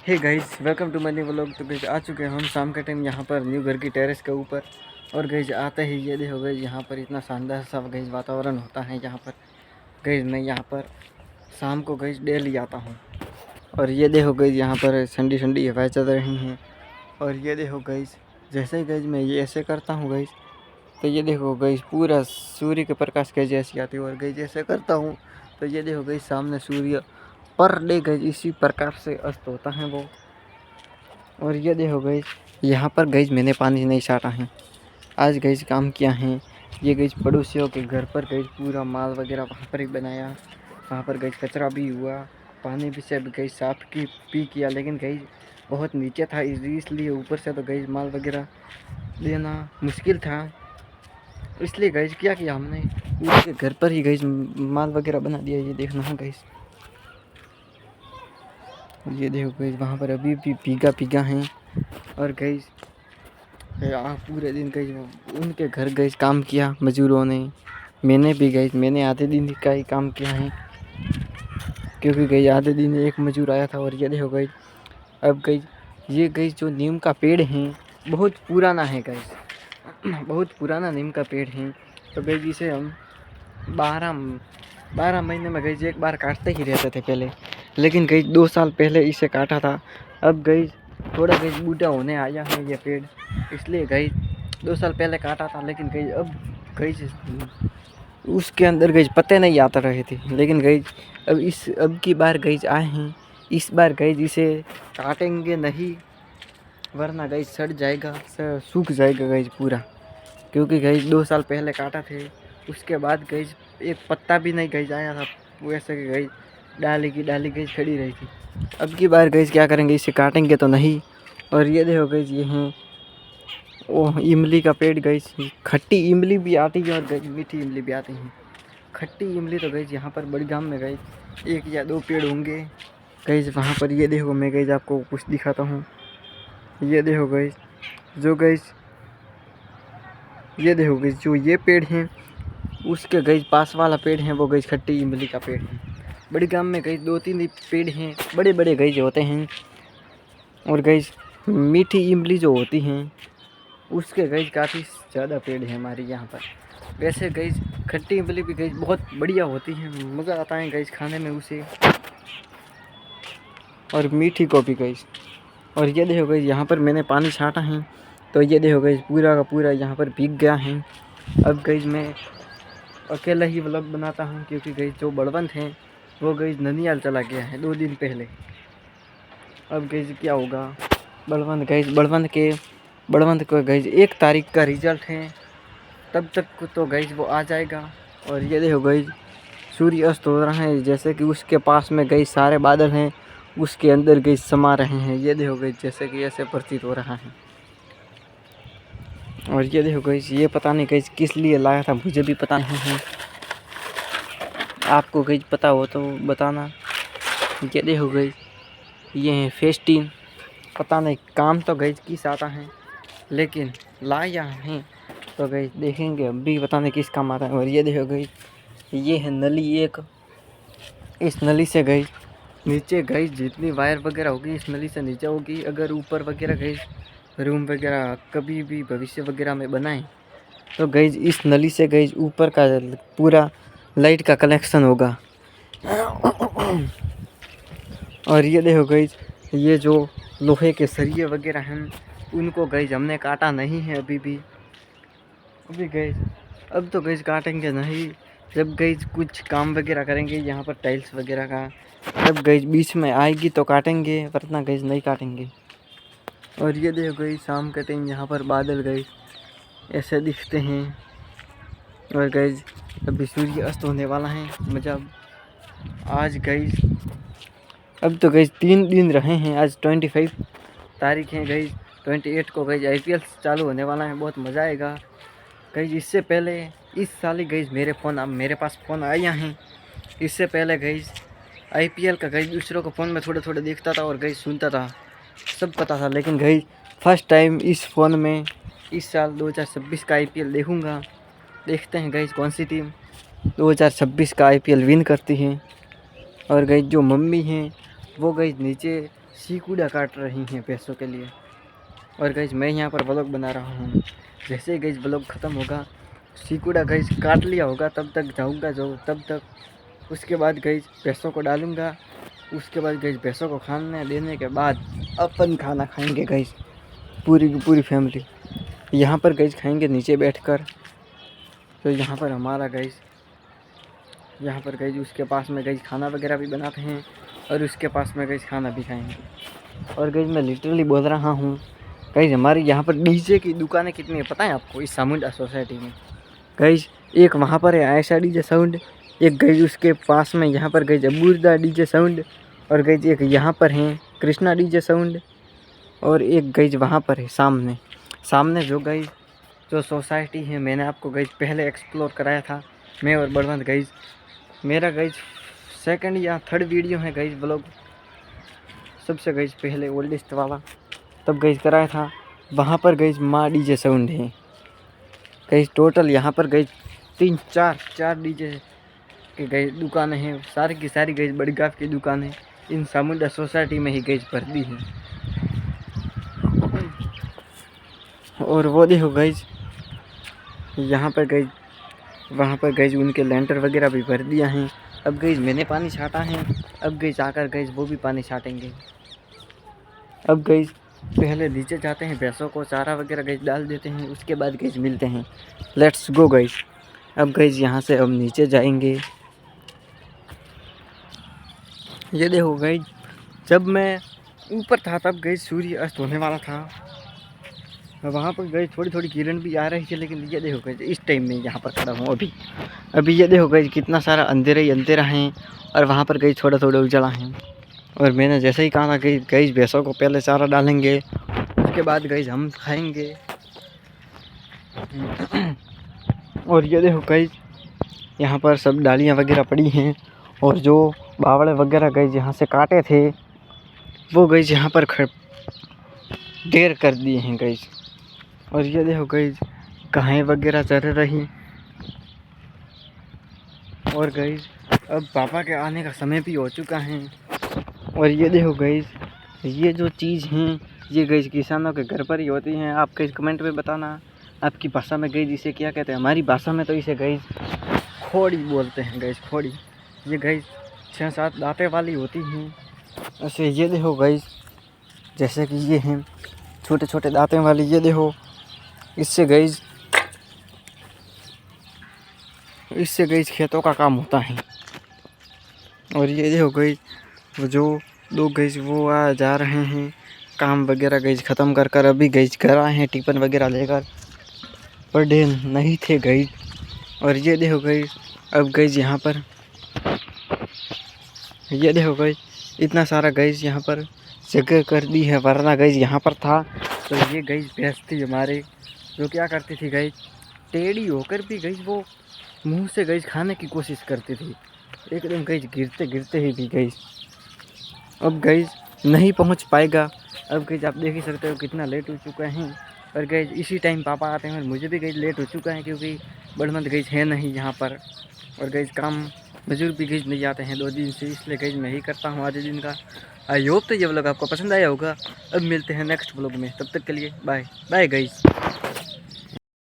Hey guys, welcome to my new vlog. तो guys आ चुके हैं हम शाम के टाइम यहाँ पर न्यू घर की टेरेस के ऊपर। और गाइस आते ही ये देखो गाइस, यहाँ पर इतना शानदार सा गाइस वातावरण होता है यहाँ पर। गाइस मैं यहाँ पर शाम को गाइस डेली आता हूँ। और ये देखो गाइस, यहाँ पर ठंडी ठंडी हवाएं चल रही हैं। और ये देखो गाइस, जैसे ही गाइस मैं ये ऐसे करता हूँ गाइस, तो ये देखो गाइस पूरा सूर्य के प्रकाश के जैसी आती है। और गाइस जैसे करता हूँ तो ये देखो गाइस, सामने सूर्य पर डे गाइस इसी प्रकार से अस्त होता है वो। और ये देखो गाइस, यहाँ पर गाइस मैंने पानी नहीं छाटा है, आज गाइस काम किया है। ये गाइस पड़ोसियों के घर पर गाइस पूरा माल वगैरह वहाँ पर ही बनाया। वहाँ पर गाइस कचरा भी हुआ, पानी भी से गाइस साफ की पी किया, लेकिन गाइस बहुत नीचे था इसलिए ऊपर से तो गाइस माल वगैरह देना मुश्किल था। इसलिए गाइस क्या किया हमने, उसके घर पर ही गाइस माल वगैरह बना दिया। ये देखना है गाइस, ये देखो गाइस वहाँ पर अभी भी भीगा भीगा है। और गाइस पूरे दिन गाइस उनके घर गाइस काम किया मजदूरों ने, मैंने भी गाइस मैंने आधे दिन का ही काम किया है, क्योंकि गाइस आधे दिन एक मजदूर आया था। और ये देखो गाइस, अब गाइस ये गाइस जो नीम का पेड़ है बहुत पुराना है गाइस, बहुत पुराना नीम का पेड़ है। तो गाइस इसे हम 12 महीने में गाइस एक बार काटते ही रहते थे पहले, लेकिन गाइस 2 साल पहले इसे काटा था। अब गाइस थोड़ा गाइस बूढ़ा होने आया है ये पेड़, इसलिए गाइस 2 साल पहले काटा था। लेकिन गाइस अब गाइस उसके अंदर गाइस पत्ते नहीं आता रहे थे, लेकिन गाइस अब की बार गाइस आए हैं। इस बार गाइस इसे काटेंगे नहीं, वरना गाइस सड़ जाएगा, सूख जाएगा गाइस पूरा। क्योंकि गाइस 2 साल पहले काटा थे, उसके बाद गाइस एक पत्ता भी नहीं गाइस आया था। वैसे कि गाइस डाली की डाली गाइस खड़ी रही थी। अब की बार गाइस क्या करेंगे, इसे काटेंगे तो नहीं। और ये देखो गाइस, ये हैं वो इमली का पेड़ गाइस, खट्टी इमली भी आती है और गाइस मीठी इमली भी आती है। खट्टी इमली तो गाइस यहाँ पर बड़ी गांव में गाइस 1 या 2 पेड़ होंगे गाइस वहाँ पर। ये देखो मैं गाइस आपको कुछ दिखाता हूँ। ये देखो गाइस, जो गाइस ये देखो गाइस, जो ये पेड़ हैं उसके गाइस पास वाला पेड़ है वो गाइस खट्टी इमली का पेड़ है। बड़ी गांव में गाइस 2-3 पेड़ हैं, बड़े बड़े गाइस होते हैं। और गाइस मीठी इमली जो होती हैं उसके गाइस काफ़ी ज़्यादा पेड़ है हमारे यहाँ पर। वैसे गाइस खट्टी इमली भी गाइस बहुत बढ़िया होती है, मज़ा आता है गाइस खाने में उसे, और मीठी को भी गाइस। और ये देखो गाइस, यहाँ पर मैंने पानी छाटा है, तो ये देखो गाइस पूरा का पूरा यहाँ पर भीग गया है। अब गाइस मैं अकेला ही व्लॉग बनाता हूँ, क्योंकि गाइस जो बलवंत हैं वो गाइस ननिहाल चला गया है 2 दिन पहले। अब गाइस क्या होगा, बलवंत को गाइस 1 तारीख का रिजल्ट है, तब तक तो गाइस वो आ जाएगा। और ये देखो गाइस, सूर्य अस्त हो रहा है, जैसे कि उसके पास में गाइस सारे बादल हैं, उसके अंदर गाइस समा रहे हैं। ये देखो गाइस, जैसे कि ऐसे प्रतीत हो रहा है। और ये देखो गाइस, ये पता नहीं गाइस किस लिए लाया था, मुझे भी पता नहीं है, आपको गाइस पता हो तो बताना। ये देखो गाइस, ये है फेस्टिन, पता नहीं काम तो गाइस किस आता है, लेकिन लाया है तो गाइस देखेंगे अभी, पता नहीं किस काम आता है। और ये देखो गाइस, ये है नली एक, इस नली से गाइस नीचे गाइस जितनी वायर वगैरह होगी इस नली से नीचे होगी। अगर ऊपर वगैरह गाइस रूम वगैरह कभी भी भविष्य वगैरह में बनाएं तो गाइस इस नली से गाइस ऊपर का पूरा लाइट का कनेक्शन होगा। और ये देखो गाइस, ये जो लोहे के सरिये वगैरह हैं उनको गाइस हमने काटा नहीं है अभी गाइस। अब तो गाइस काटेंगे नहीं, जब गाइस कुछ काम वगैरह करेंगे यहाँ पर टाइल्स वगैरह का, तब गाइस बीच में आएगी तो काटेंगे, वरना गाइस नहीं काटेंगे। और ये देखो गाइस, शाम के टाइम यहाँ पर बादल गाइस ऐसे दिखते हैं। और गाइस अभी सूर्य अस्त होने वाला है, मजा आज गाइस। अब तो गाइस 3 दिन रहे हैं, आज 25 तारीख है गाइस, 28 को गाइस IPL चालू होने वाला है, बहुत मज़ा आएगा गाइस। इससे पहले इस साल ही गाइस मेरे पास फ़ोन आया हैं। इससे पहले गाइस IPL का गाइस दूसरों को फ़ोन में थोड़े देखता था और गाइस सुनता था, सब पता था। लेकिन गाइस फर्स्ट टाइम इस फ़ोन में इस साल 2026 का IPL देखूंगा। देखते हैं गाइस कौन सी टीम 2026 का IPL विन करती है। और गाइस जो मम्मी हैं वो गई नीचे सीकूड़ा काट रही हैं पैसों के लिए। और गई मैं यहाँ पर ब्लॉग बना रहा हूँ। जैसे गई ब्लॉग ख़त्म होगा, सीकूड़ा गई काट लिया होगा, तब तक जाऊँगा जो तब तक उसके बाद गई पैसों को डालूँगा। उसके बाद गई पैसों को खाने देने के बाद अपन खाना खाएंगे गई, पूरी की पूरी फैमिली। यहाँ पर गई खाएंगे नीचे बैठकर। तो यहाँ पर हमारा गई, यहाँ पर गई उसके पास में गई खाना वगैरह भी बनाते हैं और उसके पास में गई खाना भी खाएंगे। और गई मैं लिटरली बोल रहा हूँ गई, हमारे यहाँ पर डीजे की दुकानें कितनी है पता है आपको इस सामुंडा सोसाइटी में। गई एक वहाँ पर है आयशा डीजे साउंड, एक गई उसके पास में यहाँ पर गई अबूरदा डीजे साउंड, और गई एक यहाँ पर है कृष्णा डीजे साउंड, और एक गई वहाँ पर है सामने सामने जो सोसाइटी है मैंने आपको गई पहले एक्सप्लोर कराया था, मैं और बलवंत गई। मेरा गई सेकंड या थर्ड वीडियो है गई ब्लॉग, सबसे गई पहले ओल्डेस्ट वाला, तब गई कराया था। वहाँ पर गई माँ डीजे साउंड है गई। टोटल यहाँ पर गई 3-4 डीजे की गई दुकानें हैं, सारी की सारी गई बड़ी गाफ की दुकानें इन सामुंडा सोसाइटी में ही गई भरती हैं। और वो देखो गई यहाँ पर गई, वहाँ पर गई उनके लेंटर वगैरह भी भर दिया है। अब गई मैंने पानी छाटा है, अब गई जाकर गई वो भी पानी छाटेंगे। अब गई पहले नीचे जाते हैं, भैंसों को चारा वगैरह गई डाल देते हैं, उसके बाद गई मिलते हैं। लेट्स गो गई। अब गई यहाँ से अब नीचे जाएंगे। ये देखो गई, जब मैं ऊपर था तब गई सूर्य अस्त होने वाला था, वहाँ पर गई थोड़ी थोड़ी किरण भी आ रही थी, लेकिन ये देखो गई इस टाइम में यहाँ पर खड़ा हूँ अभी ये देखो गई कितना सारा अंधेरा ही अंधेरा है, और वहाँ पर गई थोड़ा थोड़ा उजाला है। और मैंने जैसे ही कहा था कि गई भैंसों को पहले चारा डालेंगे, उसके बाद गई हम खाएंगे। और ये देखो गई यहाँ पर सब डालियाँ वगैरह पड़ी हैं, और जो बावड़े वगैरह गई यहाँ से काटे थे वो गई यहाँ पर ढेर कर दिए हैं गई। और ये देखो गई गायें वगैरह चर रही। और गई अब पापा के आने का समय भी हो चुका है। और ये देखो गई ये जो चीज़ हैं ये गई किसानों के घर पर ही होती हैं। आप कहीं कमेंट में बताना आपकी भाषा में गई इसे क्या कहते हैं। हमारी भाषा में तो इसे गई खोड़ी बोलते हैं गई, खोड़ी। ये गई 6-7 दांतें वाली होती हैं ऐसे। ये देखो गई जैसे कि ये हैं छोटे छोटे दांतें वाली, ये देखो इससे गई खेतों का काम होता है। और ये देखो गई वो जो लोग गई वो आ जा रहे हैं काम वगैरह गई ख़त्म कर कर, अभी गई घर आए हैं टिफिन वगैरह लेकर, पर डे नहीं थे गई। और ये देखो गई अब गई यहाँ पर, ये देखो गई इतना सारा गई यहाँ पर जगह कर दी है, वरना गई यहाँ पर था तो ये गई भैंस थी हमारे, जो क्या करती थी गई टेढ़ी होकर भी गई वो मुंह से गई खाने की कोशिश करती थी, एकदम गई गिरते गिरते ही भी गई। अब गई नहीं पहुंच पाएगा। अब गई आप देख ही सकते हो कितना लेट हो चुका है। और गई इसी टाइम पापा आते हैं और मुझे भी गई लेट हो चुका है, क्योंकि बड़मंत गई है नहीं यहाँ पर। और गई काम मजदूर भी गई नहीं आते हैं 2 दिन से, इसलिए गई मैं ही करता हूँ आज दिन का। आई होप तो ये व्लॉग आपको पसंद आया होगा। अब मिलते हैं नेक्स्ट व्लॉग में, तब तक के लिए बाय बाय गई।